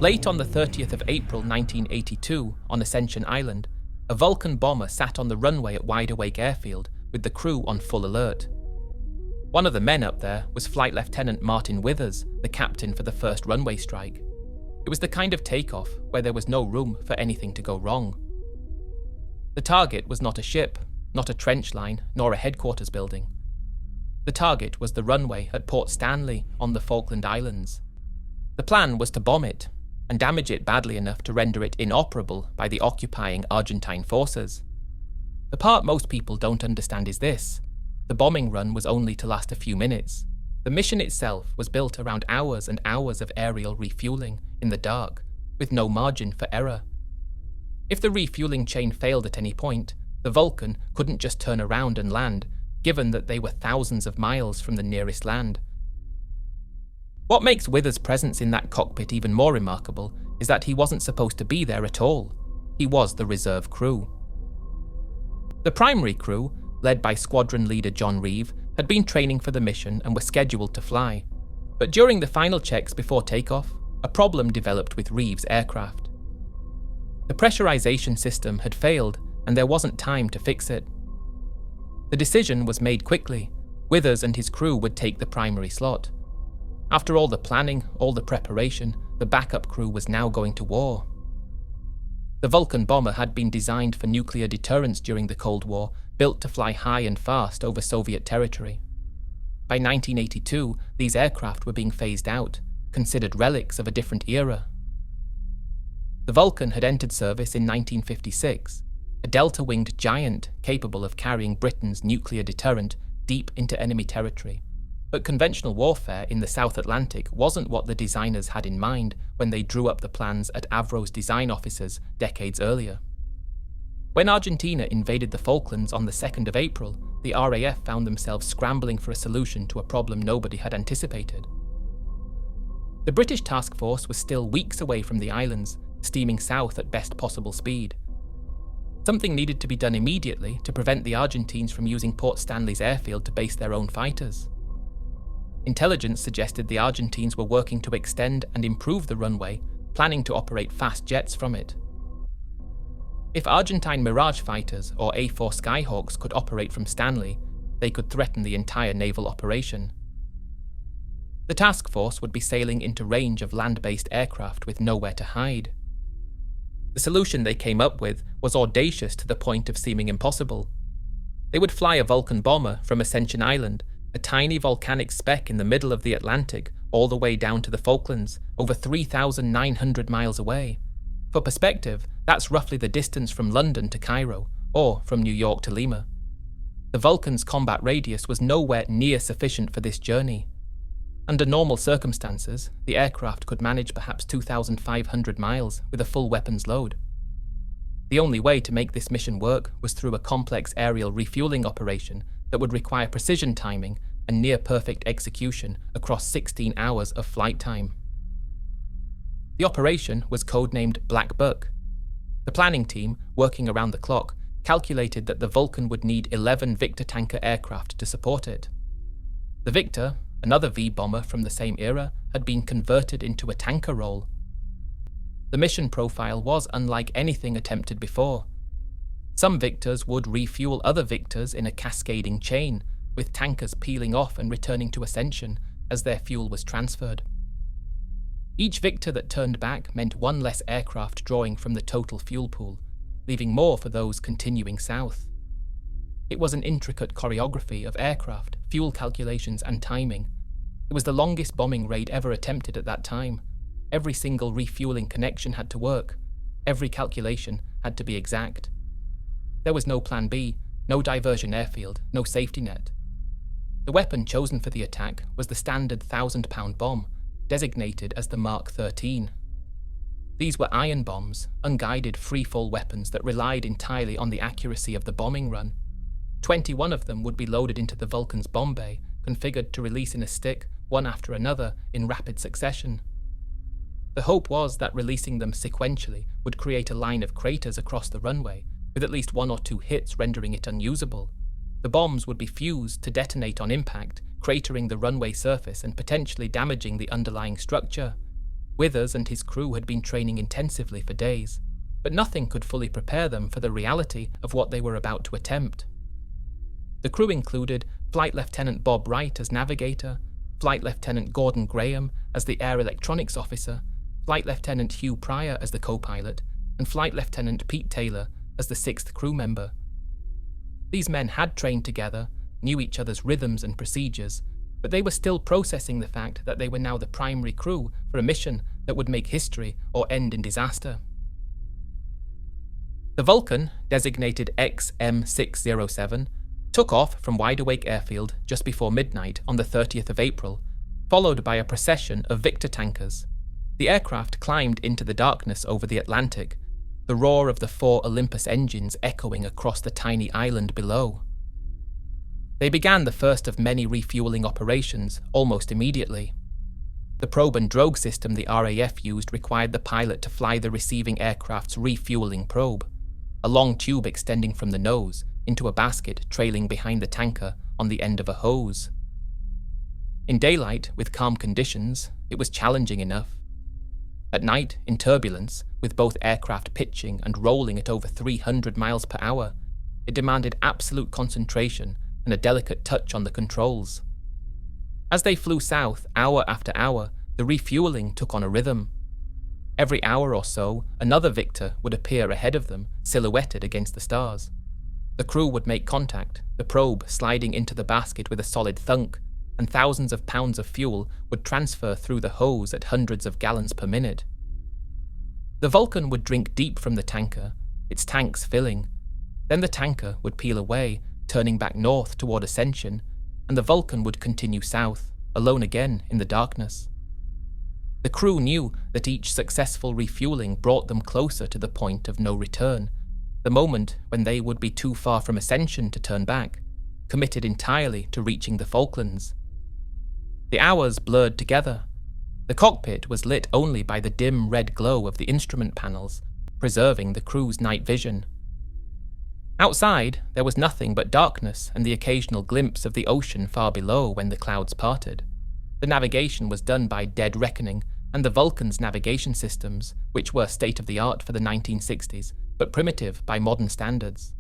Late on the 30th of April 1982, on Ascension Island, a Vulcan bomber sat on the runway at Wide Awake Airfield with the crew on full alert. One of the men up there was Flight Lieutenant Martin Withers, the captain for the first runway strike. It was the kind of takeoff where there was no room for anything to go wrong. The target was not a ship, not a trench line, nor a headquarters building. The target was the runway at Port Stanley on the Falkland Islands. The plan was to bomb it, and damage it badly enough to render it inoperable by the occupying Argentine forces. The part most people don't understand is this: the bombing run was only to last a few minutes. The mission itself was built around hours and hours of aerial refueling in the dark, with no margin for error. If the refueling chain failed at any point, the Vulcan couldn't just turn around and land, given that they were thousands of miles from the nearest land. What makes Withers' presence in that cockpit even more remarkable is that he wasn't supposed to be there at all. He was the reserve crew. The primary crew, led by squadron leader John Reeve, had been training for the mission and were scheduled to fly. But during the final checks before takeoff, a problem developed with Reeve's aircraft. The pressurization system had failed, and there wasn't time to fix it. The decision was made quickly. Withers and his crew would take the primary slot. After all the planning, all the preparation, the backup crew was now going to war. The Vulcan bomber had been designed for nuclear deterrence during the Cold War, built to fly high and fast over Soviet territory. By 1982, these aircraft were being phased out, considered relics of a different era. The Vulcan had entered service in 1956, a delta-winged giant capable of carrying Britain's nuclear deterrent deep into enemy territory. But conventional warfare in the South Atlantic wasn't what the designers had in mind when they drew up the plans at Avro's design offices decades earlier. When Argentina invaded the Falklands on the 2nd of April, the RAF found themselves scrambling for a solution to a problem nobody had anticipated. The British task force was still weeks away from the islands, steaming south at best possible speed. Something needed to be done immediately to prevent the Argentines from using Port Stanley's airfield to base their own fighters. Intelligence suggested the Argentines were working to extend and improve the runway, planning to operate fast jets from it. If Argentine Mirage fighters or A4 Skyhawks could operate from Stanley, they could threaten the entire naval operation. The task force would be sailing into range of land-based aircraft with nowhere to hide. The solution they came up with was audacious to the point of seeming impossible. They would fly a Vulcan bomber from Ascension Island, a tiny volcanic speck in the middle of the Atlantic, all the way down to the Falklands, over 3,900 miles away. For perspective, that's roughly the distance from London to Cairo, or from New York to Lima. The Vulcan's combat radius was nowhere near sufficient for this journey. Under normal circumstances, the aircraft could manage perhaps 2,500 miles with a full weapons load. The only way to make this mission work was through a complex aerial refueling operation that would require precision timing and near-perfect execution across 16 hours of flight time. The operation was codenamed Black Buck. The planning team, working around the clock, calculated that the Vulcan would need 11 Victor tanker aircraft to support it. The Victor, another V-bomber from the same era, had been converted into a tanker role. The mission profile was unlike anything attempted before. Some Victors would refuel other Victors in a cascading chain, with tankers peeling off and returning to Ascension as their fuel was transferred. Each Victor that turned back meant one less aircraft drawing from the total fuel pool, leaving more for those continuing south. It was an intricate choreography of aircraft, fuel calculations and timing. It was the longest bombing raid ever attempted at that time. Every single refueling connection had to work. Every calculation had to be exact. There was no plan B, no diversion airfield, no safety net. The weapon chosen for the attack was the standard 1,000-pound bomb, designated as the Mark 13. These were iron bombs, unguided free-fall weapons that relied entirely on the accuracy of the bombing run. 21 of them would be loaded into the Vulcan's bomb bay, configured to release in a stick, one after another, in rapid succession. The hope was that releasing them sequentially would create a line of craters across the runway, with at least 1 or 2 hits rendering it unusable. The bombs would be fused to detonate on impact, cratering the runway surface and potentially damaging the underlying structure. Withers and his crew had been training intensively for days, but nothing could fully prepare them for the reality of what they were about to attempt. The crew included Flight Lieutenant Bob Wright as navigator, Flight Lieutenant Gordon Graham as the air electronics officer, Flight Lieutenant Hugh Pryor as the co-pilot, and Flight Lieutenant Pete Taylor as the sixth crew member. These men had trained together, knew each other's rhythms and procedures, but they were still processing the fact that they were now the primary crew for a mission that would make history or end in disaster. The Vulcan, designated XM607, took off from Wide Awake Airfield just before midnight on the 30th of April, followed by a procession of Victor tankers. The aircraft climbed into the darkness over the Atlantic, the roar of the 4 Olympus engines echoing across the tiny island below. They began the first of many refueling operations almost immediately. The probe and drogue system the RAF used required the pilot to fly the receiving aircraft's refueling probe, a long tube extending from the nose into a basket trailing behind the tanker on the end of a hose. In daylight, with calm conditions, it was challenging enough. At night, in turbulence, with both aircraft pitching and rolling at over 300 miles per hour, it demanded absolute concentration and a delicate touch on the controls. As they flew south, hour after hour, the refueling took on a rhythm. Every hour or so, another Victor would appear ahead of them, silhouetted against the stars. The crew would make contact, the probe sliding into the basket with a solid thunk, and thousands of pounds of fuel would transfer through the hose at hundreds of gallons per minute. The Vulcan would drink deep from the tanker, its tanks filling. Then the tanker would peel away, turning back north toward Ascension, and the Vulcan would continue south, alone again in the darkness. The crew knew that each successful refueling brought them closer to the point of no return, the moment when they would be too far from Ascension to turn back, committed entirely to reaching the Falklands. The hours blurred together. The cockpit was lit only by the dim red glow of the instrument panels, preserving the crew's night vision. Outside, there was nothing but darkness and the occasional glimpse of the ocean far below when the clouds parted. The navigation was done by dead reckoning, and the Vulcan's navigation systems, which were state-of-the-art for the 1960s, but primitive by modern standards.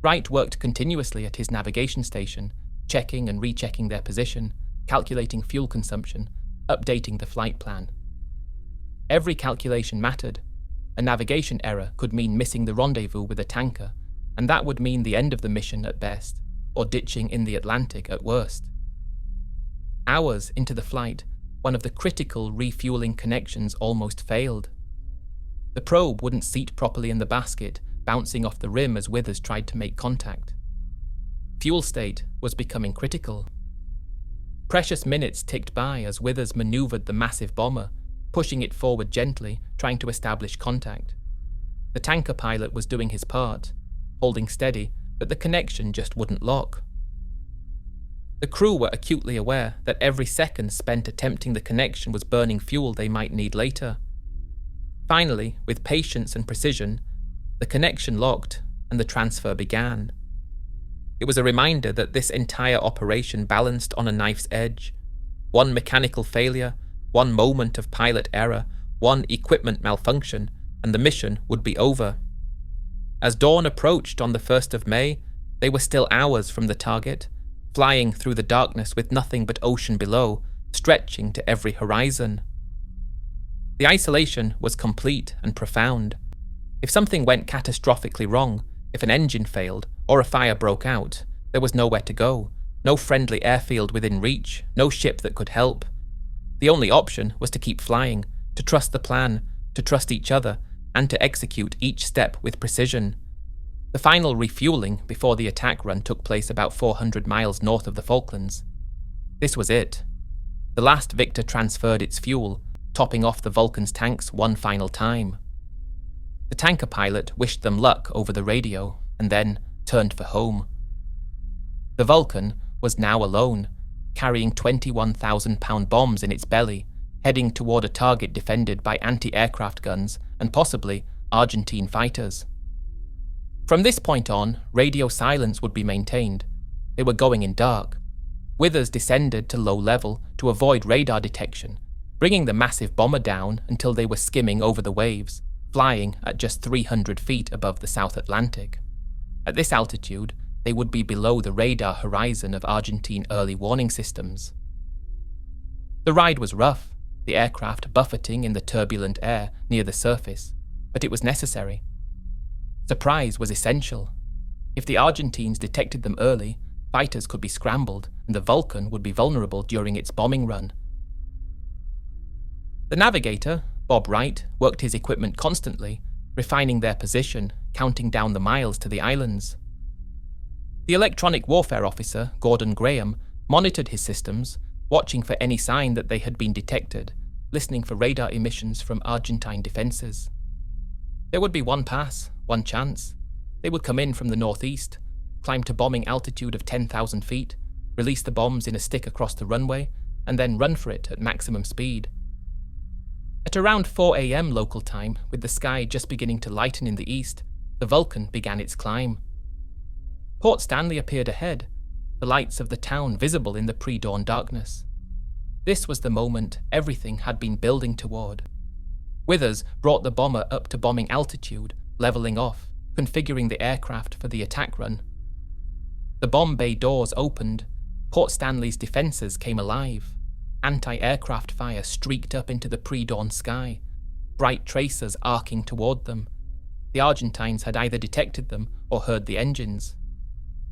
Wright worked continuously at his navigation station, checking and rechecking their position, calculating fuel consumption, updating the flight plan. Every calculation mattered. A navigation error could mean missing the rendezvous with a tanker, and that would mean the end of the mission at best, or ditching in the Atlantic at worst. Hours into the flight, one of the critical refueling connections almost failed. The probe wouldn't seat properly in the basket, bouncing off the rim as Withers tried to make contact. Fuel state was becoming critical. Precious minutes ticked by as Withers maneuvered the massive bomber, pushing it forward gently, trying to establish contact. The tanker pilot was doing his part, holding steady, but the connection just wouldn't lock. The crew were acutely aware that every second spent attempting the connection was burning fuel they might need later. Finally, with patience and precision, the connection locked and the transfer began. It was a reminder that this entire operation balanced on a knife's edge. One mechanical failure, one moment of pilot error, one equipment malfunction, and the mission would be over. As dawn approached on the 1st of May, they were still hours from the target, flying through the darkness with nothing but ocean below, stretching to every horizon. The isolation was complete and profound. If something went catastrophically wrong, if an engine failed, or a fire broke out, there was nowhere to go, no friendly airfield within reach, no ship that could help. The only option was to keep flying, to trust the plan, to trust each other, and to execute each step with precision. The final refueling before the attack run took place about 400 miles north of the Falklands. This was it. The last Victor transferred its fuel, topping off the Vulcan's tanks one final time. The tanker pilot wished them luck over the radio, and then turned for home. The Vulcan was now alone, carrying 21,000-pound bombs in its belly, heading toward a target defended by anti-aircraft guns and possibly Argentine fighters. From this point on, radio silence would be maintained. They were going in dark. Withers descended to low level to avoid radar detection, bringing the massive bomber down until they were skimming over the waves, flying at just 300 feet above the South Atlantic. At this altitude, they would be below the radar horizon of Argentine early warning systems. The ride was rough, the aircraft buffeting in the turbulent air near the surface, but it was necessary. Surprise was essential. If the Argentines detected them early, fighters could be scrambled and the Vulcan would be vulnerable during its bombing run. The navigator, Bob Wright, worked his equipment constantly, refining their position, counting down the miles to the islands. The electronic warfare officer, Gordon Graham, monitored his systems, watching for any sign that they had been detected, listening for radar emissions from Argentine defences. There would be one pass, one chance. They would come in from the northeast, climb to bombing altitude of 10,000 feet, release the bombs in a stick across the runway, and then run for it at maximum speed. At around 4 a.m. local time, with the sky just beginning to lighten in the east, the Vulcan began its climb. Port Stanley appeared ahead, the lights of the town visible in the pre-dawn darkness. This was the moment everything had been building toward. Withers brought the bomber up to bombing altitude, leveling off, configuring the aircraft for the attack run. The bomb bay doors opened. Port Stanley's defences came alive. Anti-aircraft fire streaked up into the pre-dawn sky, bright tracers arcing toward them. The Argentines had either detected them or heard the engines.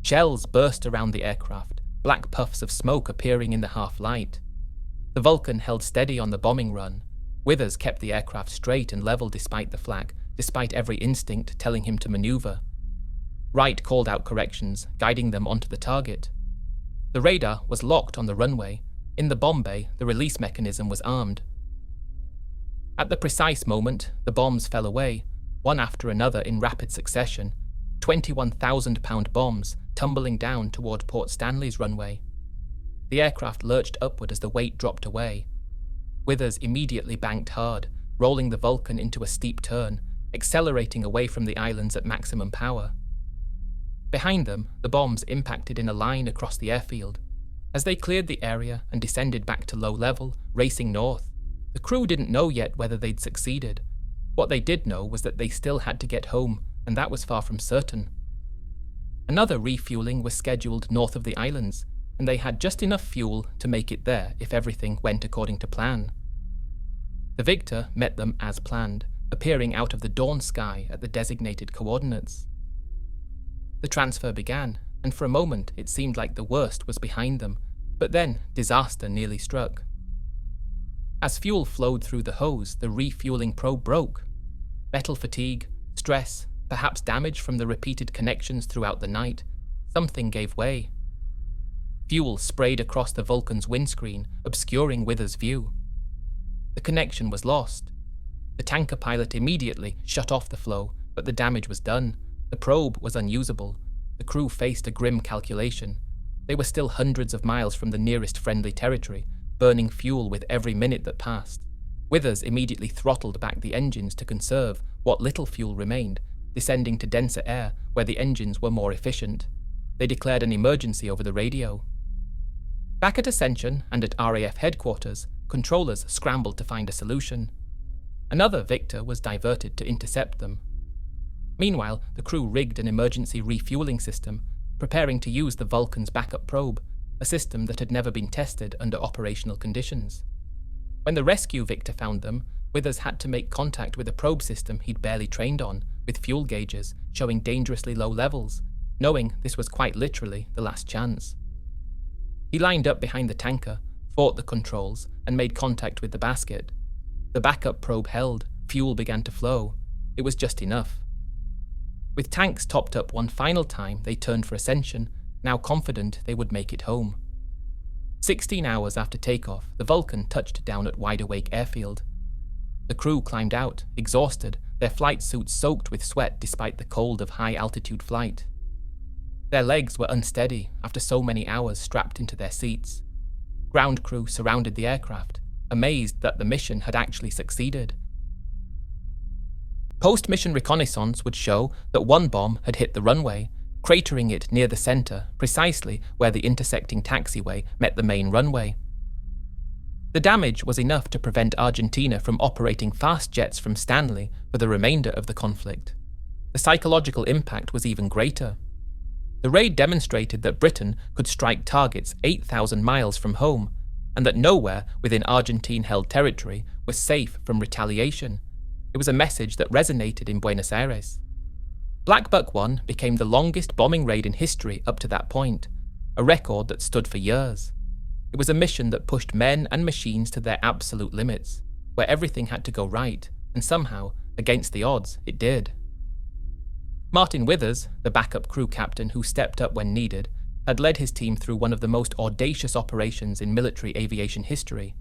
Shells burst around the aircraft, black puffs of smoke appearing in the half-light. The Vulcan held steady on the bombing run. Withers kept the aircraft straight and level despite the flak, despite every instinct telling him to maneuver. Wright called out corrections, guiding them onto the target. The radar was locked on the runway. In the bomb bay, the release mechanism was armed. At the precise moment, the bombs fell away, one after another in rapid succession, 21,000-pound bombs tumbling down toward Port Stanley's runway. The aircraft lurched upward as the weight dropped away. Withers immediately banked hard, rolling the Vulcan into a steep turn, accelerating away from the islands at maximum power. Behind them, the bombs impacted in a line across the airfield. As they cleared the area and descended back to low level, racing north, the crew didn't know yet whether they'd succeeded. What they did know was that they still had to get home, and that was far from certain. Another refueling was scheduled north of the islands, and they had just enough fuel to make it there if everything went according to plan. The Victor met them as planned, appearing out of the dawn sky at the designated coordinates. The transfer began, and for a moment it seemed like the worst was behind them, but then disaster nearly struck. As fuel flowed through the hose, the refueling probe broke. Metal fatigue, stress, perhaps damage from the repeated connections throughout the night, something gave way. Fuel sprayed across the Vulcan's windscreen, obscuring Withers' view. The connection was lost. The tanker pilot immediately shut off the flow, but the damage was done. The probe was unusable. The crew faced a grim calculation. They were still hundreds of miles from the nearest friendly territory, burning fuel with every minute that passed. Withers immediately throttled back the engines to conserve what little fuel remained, descending to denser air where the engines were more efficient. They declared an emergency over the radio. Back at Ascension and at RAF headquarters, controllers scrambled to find a solution. Another Victor was diverted to intercept them. Meanwhile, the crew rigged an emergency refueling system, preparing to use the Vulcan's backup probe, a system that had never been tested under operational conditions. When the rescue Victor found them, Withers had to make contact with a probe system he'd barely trained on, with fuel gauges showing dangerously low levels, knowing this was quite literally the last chance. He lined up behind the tanker, fought the controls, and made contact with the basket. The backup probe held, fuel began to flow. It was just enough. With tanks topped up one final time, they turned for Ascension, now confident they would make it home. 16 hours after takeoff, the Vulcan touched down at Wide Awake Airfield. The crew climbed out, exhausted, their flight suits soaked with sweat despite the cold of high-altitude flight. Their legs were unsteady after so many hours strapped into their seats. Ground crew surrounded the aircraft, amazed that the mission had actually succeeded. Post-mission reconnaissance would show that one bomb had hit the runway, cratering it near the center, precisely where the intersecting taxiway met the main runway. The damage was enough to prevent Argentina from operating fast jets from Stanley for the remainder of the conflict. The psychological impact was even greater. The raid demonstrated that Britain could strike targets 8,000 miles from home, and that nowhere within Argentine-held territory was safe from retaliation. It was a message that resonated in Buenos Aires. Black Buck 1 became the longest bombing raid in history up to that point, a record that stood for years. It was a mission that pushed men and machines to their absolute limits, where everything had to go right, and somehow, against the odds, it did. Martin Withers, the backup crew captain who stepped up when needed, had led his team through one of the most audacious operations in military aviation history,